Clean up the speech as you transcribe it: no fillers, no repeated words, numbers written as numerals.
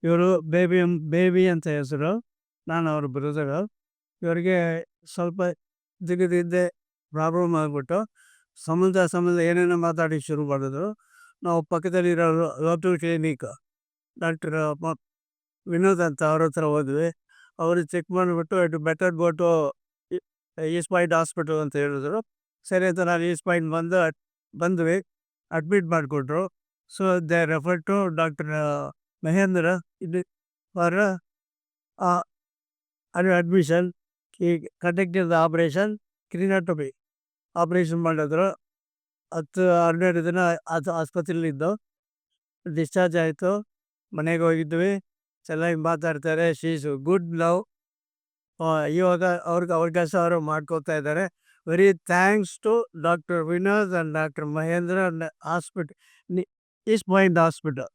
ಇವರು ಬೇಬಿ ಅಂತ ಹೆಸರು. ನಾನು ಅವ್ರ ಬ್ರದರು. ಇವರಿಗೆ ಸ್ವಲ್ಪ ದಿನದಿಂದೆ ಪ್ರಾಬ್ಲಮ್ ಆಗ್ಬಿಟ್ಟು ಸಂಬಂಧ ಏನೇನೋ ಮಾತಾಡಿ ಶುರು ಮಾಡಿದ್ರು. ನಾವು ಪಕ್ಕದಲ್ಲಿರೋ ರೋಟರಿ ಕ್ಲಿನಿಕ್ ಡಾಕ್ಟರ್ ವಿನೋದ್ ಅಂತ ಅವ್ರ ಹತ್ರ ಹೋದ್ವಿ. ಅವರು ಚೆಕ್ ಮಾಡಿಬಿಟ್ಟು it better go to East Point hospital ಅಂತ ಹೇಳಿದ್ರು. ಸರಿ ಅಂತ ನಾನು ಈಸ್ಟ್ ಪಾಯಿಂಟ್ ಬಂದ್ವಿ. ಅಡ್ಮಿಟ್ ಮಾಡಿಕೊಟ್ರು. So they refer to doctor Mahendra ಇದು for admission. He conducted the operation craniotomy operation ಮಾಡಿದ್ರು. 10-12 ದಿನ ಆಸ್ಪತ್ರೆಯಲ್ಲಿದ್ದು ಡಿಸ್ಚಾರ್ಜ್ ಆಯಿತು. ಮನೆಗೆ ಹೋಗಿದ್ವಿ. ಚೆನ್ನಾಗಿ ಮಾತಾಡ್ತಾರೆ. She is good now. ಇವಾಗ ಅವ್ರ ಕೆಲಸ ಅವರು ಮಾಡ್ಕೋತಾ ಇದ್ದಾರೆ. Very thanks to doctor Vinod and doctor Mahendra hospital East Point hospital.